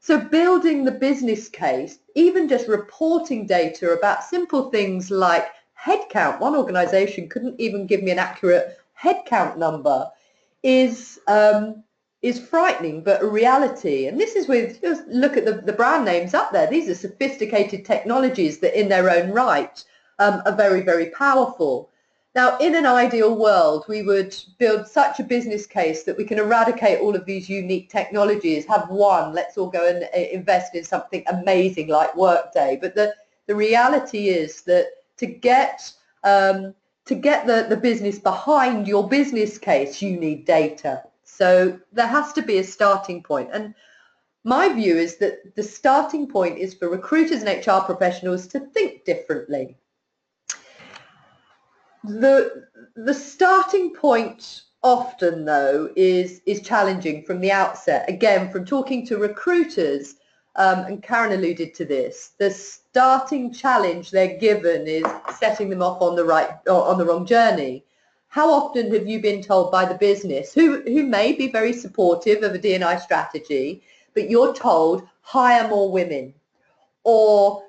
So building the business case, even just reporting data about simple things like headcount, one organisation couldn't even give me an accurate headcount number, is frightening, but a reality. And this is with, just look at the brand names up there. These are sophisticated technologies that in their own right are very, very powerful. Now, in an ideal world, we would build such a business case that we can eradicate all of these unique technologies, have one, let's all go and invest in something amazing like Workday. But the reality is that to get the business behind your business case, you need data. So there has to be a starting point. And my view is that the starting point is for recruiters and HR professionals to think differently. The starting point often, though, is challenging from the outset. Again, from talking to recruiters, and Karen alluded to this, the starting challenge they're given is setting them off on the wrong journey. How often have you been told by the business, who may be very supportive of a D&I strategy, but you're told hire more women, or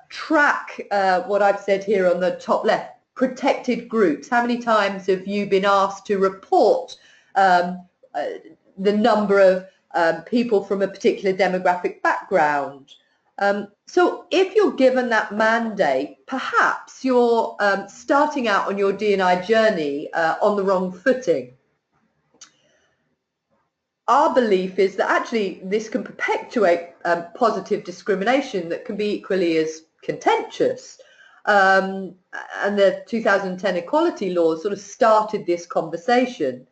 track what I've said here on the top left, protected groups? How many times have you been asked to report the number of people from a particular demographic background? So if you're given that mandate, perhaps you're starting out on your D&I journey on the wrong footing. Our belief is that actually this can perpetuate positive discrimination that can be equally as contentious. And the 2010 equality laws sort of started this conversation.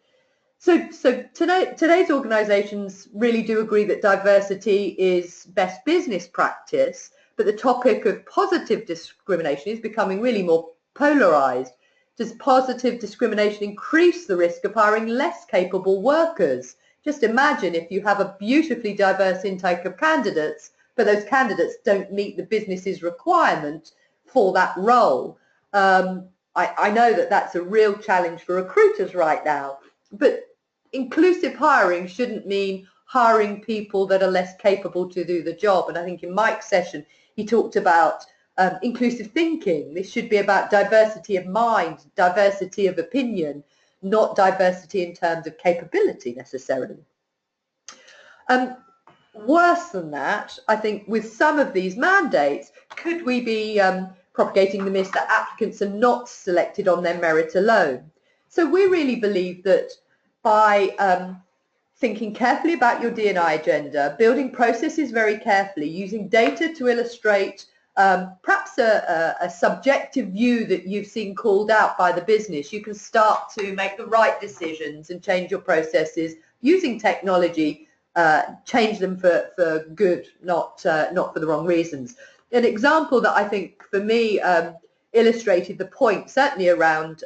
So today's organisations really do agree that diversity is best business practice, but the topic of positive discrimination is becoming really more polarised. Does positive discrimination increase the risk of hiring less capable workers? Just imagine if you have a beautifully diverse intake of candidates, but those candidates don't meet the business's requirement for that role. I know that that's a real challenge for recruiters right now, but inclusive hiring shouldn't mean hiring people that are less capable to do the job. And I think in Mike's session, he talked about inclusive thinking. This should be about diversity of mind, diversity of opinion, not diversity in terms of capability necessarily. Worse than that, I think with some of these mandates, could we be propagating the myth that applicants are not selected on their merit alone? So we really believe that by thinking carefully about your D&I agenda, building processes very carefully, using data to illustrate perhaps a subjective view that you've seen called out by the business, you can start to make the right decisions and change your processes using technology, change them for good, not for the wrong reasons. An example that I think for me illustrated the point, certainly around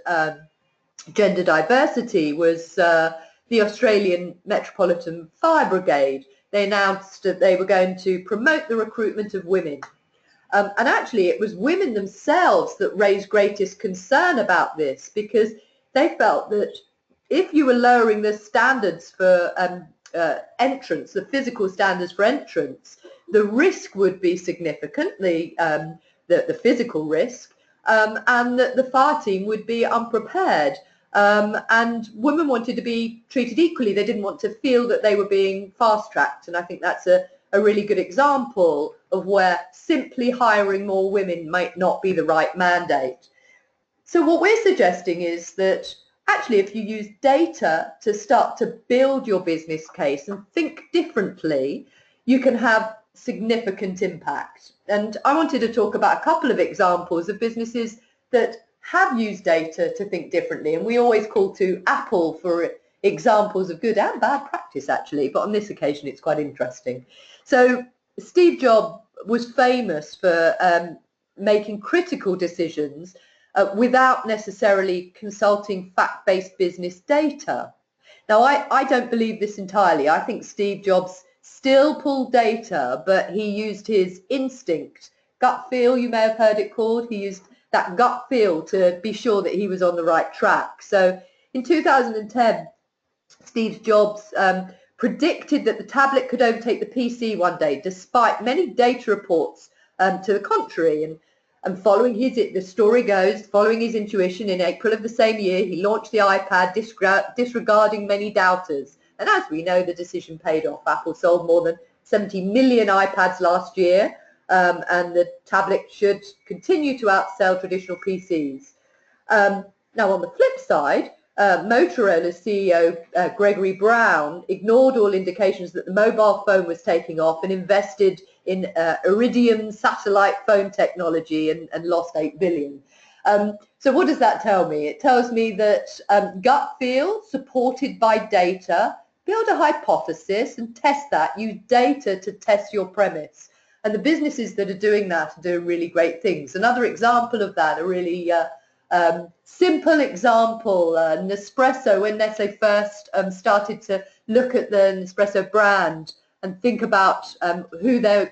gender diversity, was the Australian Metropolitan Fire Brigade. They announced that they were going to promote the recruitment of women. And actually it was women themselves that raised greatest concern about this, because they felt that if you were lowering the standards for entrance, the physical standards for entrance, the risk would be significant, the physical risk, and that the fire team would be unprepared. And women wanted to be treated equally. They didn't want to feel that they were being fast-tracked. And I think that's a really good example of where simply hiring more women might not be the right mandate. So what we're suggesting is that actually if you use data to start to build your business case and think differently, you can have significant impact. And I wanted to talk about a couple of examples of businesses that have used data to think differently, and we always call to Apple for examples of good and bad practice actually, but on this occasion it's quite interesting. So Steve Jobs was famous for making critical decisions without necessarily consulting fact-based business data. Now I don't believe this entirely. I think Steve Jobs still pulled data, but he used his instinct, gut feel, you may have heard it called. He used that gut feel to be sure that he was on the right track. So in 2010, Steve Jobs predicted that the tablet could overtake the PC one day, despite many data reports to the contrary. And following the story goes, following his intuition, in April of the same year, he launched the iPad, disregarding many doubters. And as we know, the decision paid off. Apple sold more than 70 million iPads last year, and the tablet should continue to outsell traditional PCs. Now, on the flip side, Motorola's CEO, Gregory Brown, ignored all indications that the mobile phone was taking off and invested in Iridium satellite phone technology and lost 8 billion. So what does that tell me? It tells me that gut feel supported by data, build a hypothesis and test that, use data to test your premise. And the businesses that are doing that are doing really great things. Another example of that, a really simple example, Nespresso, when Nestle first started to look at the Nespresso brand and think about who their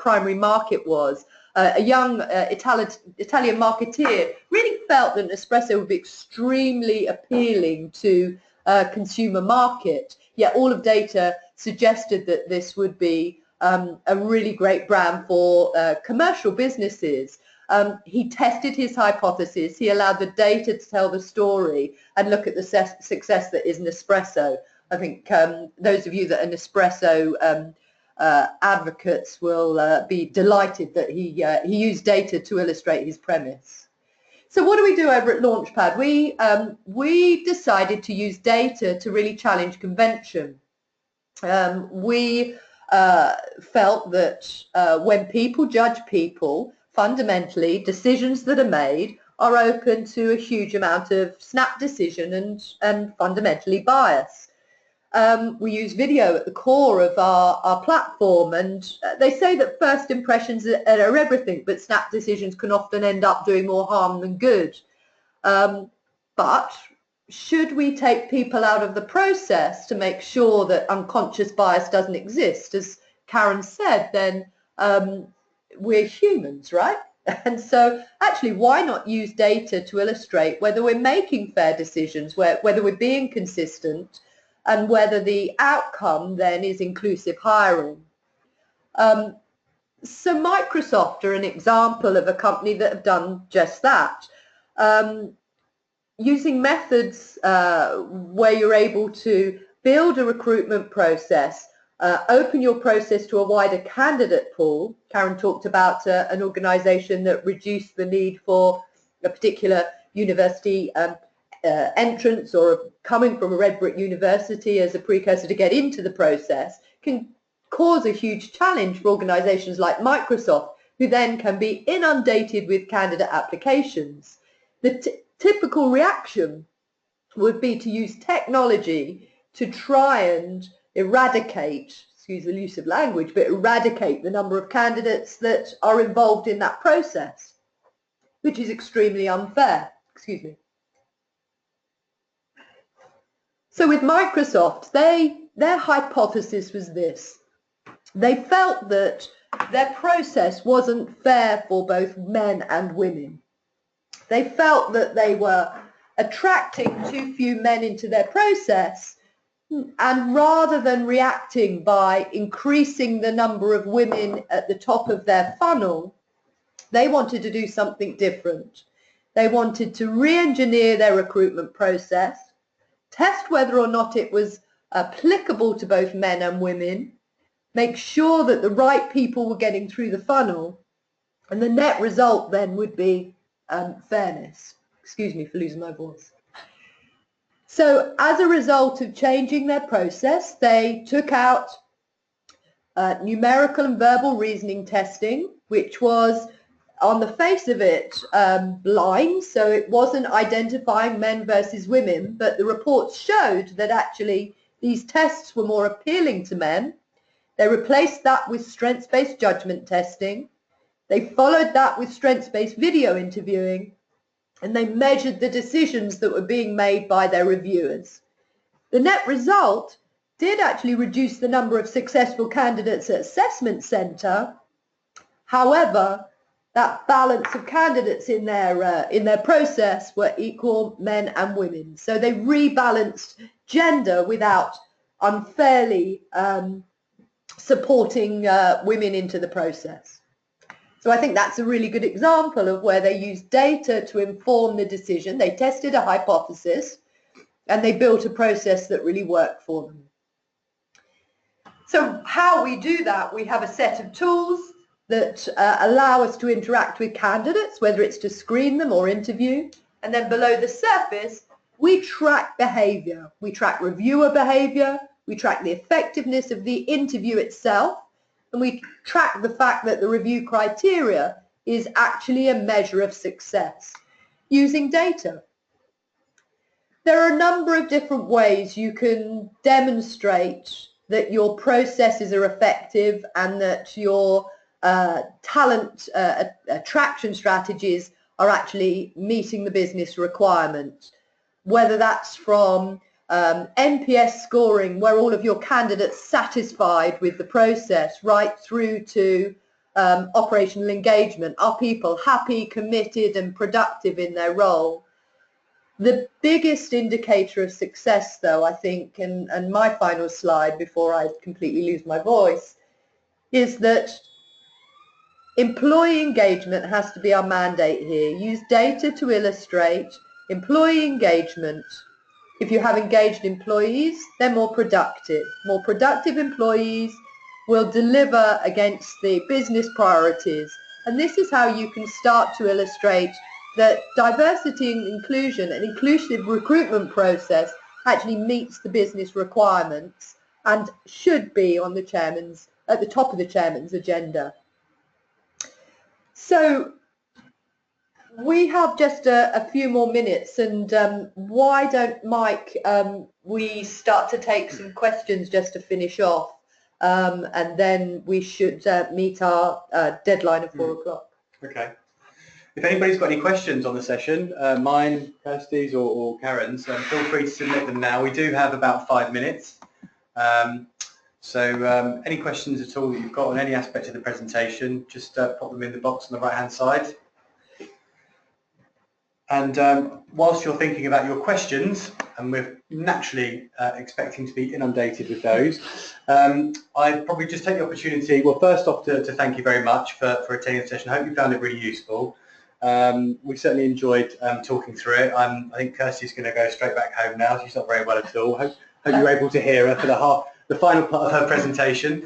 primary market was, a young Italian marketeer really felt that Nespresso would be extremely appealing to a consumer market, yet all of data suggested that this would be a really great brand for commercial businesses. He tested his hypothesis, he allowed the data to tell the story and look at the success that is Nespresso. I think those of you that are Nespresso advocates will be delighted that he used data to illustrate his premise. So what do we do over at LaunchPad? We decided to use data to really challenge convention. We felt that when people judge people, fundamentally decisions that are made are open to a huge amount of snap decision and fundamentally bias. We use video at the core of our platform, and they say that first impressions are everything, but snap decisions can often end up doing more harm than good. But should we take people out of the process to make sure that unconscious bias doesn't exist? As Karen said, then we're humans, right? And so actually, why not use data to illustrate whether we're making fair decisions, whether we're being consistent, and whether the outcome then is inclusive hiring. So Microsoft are an example of a company that have done just that. Using methods where you're able to build a recruitment process open your process to a wider candidate pool. Karen talked about an organisation that reduced the need for a particular university entrance or coming from a red brick university as a precursor to get into the process, can cause a huge challenge for organisations like Microsoft, who then can be inundated with candidate applications. The typical reaction would be to use technology to try and eradicate, excuse the use of language, but eradicate the number of candidates that are involved in that process, which is extremely unfair. Excuse me. So with Microsoft, their hypothesis was this. They felt that their process wasn't fair for both men and women. They felt that they were attracting too few men into their process, and rather than reacting by increasing the number of women at the top of their funnel, they wanted to do something different. They wanted to re-engineer their recruitment process, test whether or not it was applicable to both men and women, make sure that the right people were getting through the funnel, and the net result then would be fairness. Excuse me for losing my voice. So as a result of changing their process, they took out numerical and verbal reasoning testing, which was on the face of it blind, so it wasn't identifying men versus women, but the reports showed that actually these tests were more appealing to men. They replaced that with strengths-based judgment testing. They followed that with strengths-based video interviewing, and they measured the decisions that were being made by their reviewers. The net result did actually reduce the number of successful candidates at assessment centre. However, that balance of candidates in their process were equal men and women. So they rebalanced gender without unfairly supporting women into the process. So I think that's a really good example of where they used data to inform the decision. They tested a hypothesis and they built a process that really worked for them. So how we do that, we have a set of tools that allow us to interact with candidates, whether it's to screen them or interview. And then below the surface, we track behaviour. We track reviewer behaviour. We track the effectiveness of the interview itself. And we track the fact that the review criteria is actually a measure of success using data. There are a number of different ways you can demonstrate that your processes are effective and that your talent attraction strategies are actually meeting the business requirement, whether that's from NPS scoring, where all of your candidates satisfied with the process, right through to operational engagement. Are people happy, committed and productive in their role? The biggest indicator of success, though, I think, and my final slide before I completely lose my voice, is that employee engagement has to be our mandate here. Use data to illustrate employee engagement. If you have engaged employees, they're more productive. More productive employees will deliver against the business priorities. And this is how you can start to illustrate that diversity and inclusion, an inclusive recruitment process, actually meets the business requirements and should be on the chairman's, at the top of the chairman's agenda. So we have just a few more minutes, and why don't, Mike, we start to take some questions just to finish off, and then we should meet our deadline of 4 o'clock. Okay. If anybody's got any questions on the session, mine, Kirsty's or Karen's, feel free to submit them now. We do have about 5 minutes. So any questions at all that you've got on any aspect of the presentation, just pop them in the box on the right-hand side. And whilst you're thinking about your questions, and we're naturally expecting to be inundated with those, I'd probably just take the opportunity, well, first off, to thank you very much for attending the session. I hope you found it really useful. We certainly enjoyed talking through it. I think Kirsty's going to go straight back home now. She's not very well at all. Hope you're able to hear her for the final part of her presentation.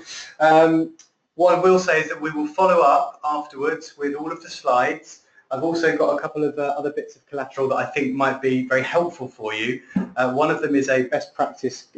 What I will say is that we will follow up afterwards with all of the slides. I've also got a couple of other bits of collateral that I think might be very helpful for you. One of them is a best practice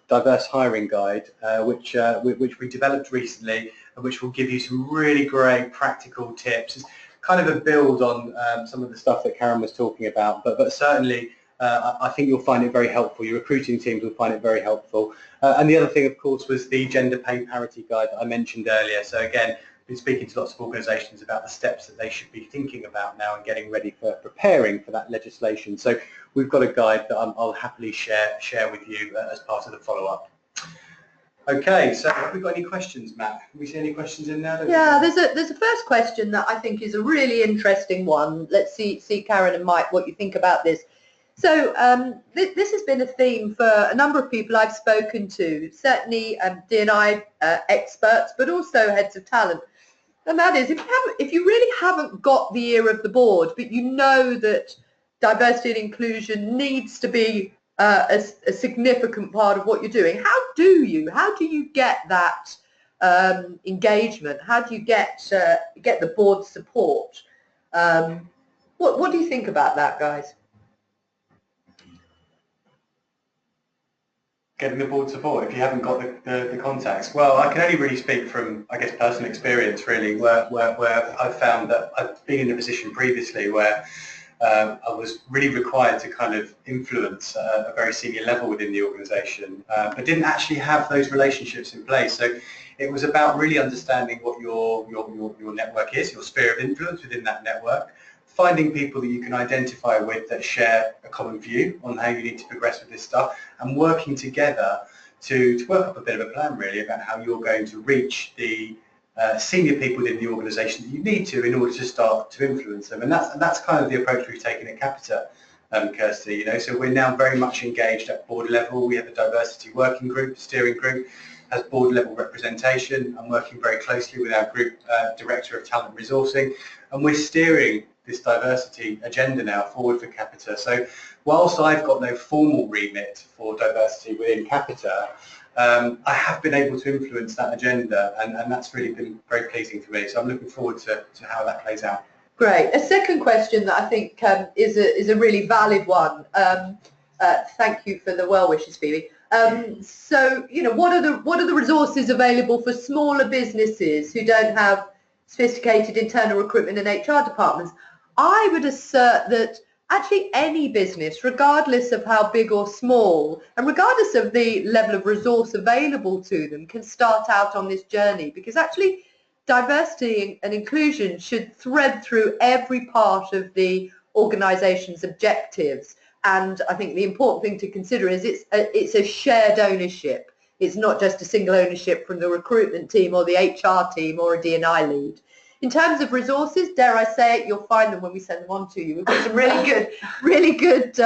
diverse hiring guide, which we developed recently, and which will give you some really great practical tips. It's kind of a build on some of the stuff that Karen was talking about, but certainly I think you'll find it very helpful. Your recruiting teams will find it very helpful. And the other thing, of course, was the gender pay parity guide that I mentioned earlier. So again, I've been speaking to lots of organisations about the steps that they should be thinking about now and getting ready for preparing for that legislation. So we've got a guide that I'll happily share with you as part of the follow-up. Okay, so have we got any questions, Matt? Have we seen any questions in there? Yeah, there's a first question that I think is a really interesting one. Let's see Karen and Mike, what you think about this. So this has been a theme for a number of people I've spoken to, certainly D&I experts, but also heads of talent. And that is, if you really haven't got the ear of the board, but you know that diversity and inclusion needs to be a significant part of what you're doing, how do you get that engagement? How do you get the board's support? What do you think about that, guys? Getting the board support if you haven't got the contacts. Well, I can only really speak from, I guess, personal experience, really, where I've found that I've been in a position previously where I was really required to kind of influence a very senior level within the organisation, but didn't actually have those relationships in place. So it was about really understanding what your network is, your sphere of influence within that network, finding people that you can identify with that share a common view on how you need to progress with this stuff, and working together to work up a bit of a plan, really, about how you're going to reach the senior people within the organisation that you need to in order to start to influence them. And that's kind of the approach we've taken at Capita, Kirsty. You know, so we're now very much engaged at board level. We have a diversity working group, steering group, has board level representation. I'm working very closely with our group director of talent resourcing, and we're steering this diversity agenda now forward for Capita. So whilst I've got no formal remit for diversity within Capita, I have been able to influence that agenda, and that's really been very pleasing for me. So I'm looking forward to how that plays out. Great. A second question that I think is a really valid one. Thank you for the well wishes, Phoebe. So, you know, what are the resources available for smaller businesses who don't have sophisticated internal recruitment and HR departments? I would assert that actually any business, regardless of how big or small, and regardless of the level of resource available to them, can start out on this journey, because actually diversity and inclusion should thread through every part of the organisation's objectives. And I think the important thing to consider is it's a shared ownership. It's not just a single ownership from the recruitment team or the HR team or a D&I lead. In terms of resources, dare I say it, you'll find them when we send them on to you. We've got some really good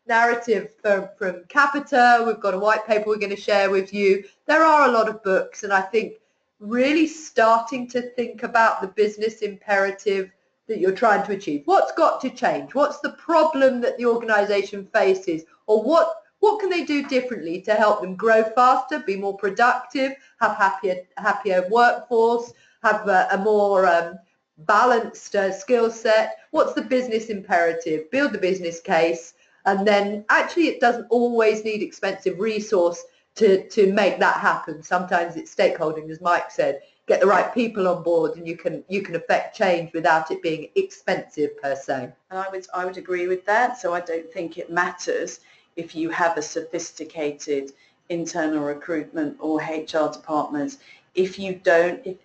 narrative from Capita. We've got a white paper we're going to share with you. There are a lot of books, and I think really starting to think about the business imperative that you're trying to achieve. What's got to change? What's the problem that the organisation faces? Or what can they do differently to help them grow faster, be more productive, have happier workforce, have a more balanced skill set? What's the business imperative? Build the business case, and then actually it doesn't always need expensive resource to make that happen. Sometimes it's stakeholding, as Mike said. Get the right people on board, and you can affect change without it being expensive per se. And I would agree with that. So I don't think it matters if you have a sophisticated internal recruitment or HR department. If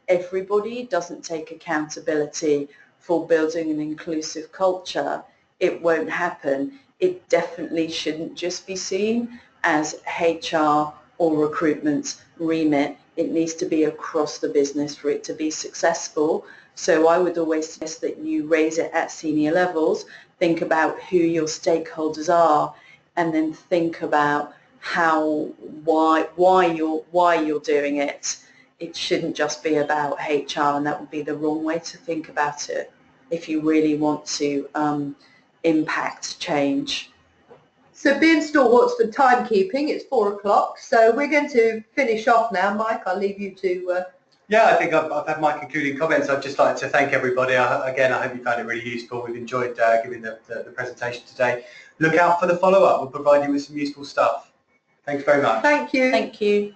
everybody doesn't take accountability for building an inclusive culture, it won't happen. It definitely shouldn't just be seen as HR or recruitment's remit. It needs to be across the business for it to be successful. So I would always suggest that you raise it at senior levels, think about who your stakeholders are, and then think about why you're doing it. It shouldn't just be about HR, and that would be the wrong way to think about it if you really want to impact change. So being stalwarts for timekeeping, it's 4 o'clock, so we're going to finish off now. Mike, I'll leave you to... Yeah, I think I've had my concluding comments. I'd just like to thank everybody. Again, I hope you found it really useful. We've enjoyed giving the presentation today. Look out for the follow-up. We'll provide you with some useful stuff. Thanks very much. Thank you. Thank you.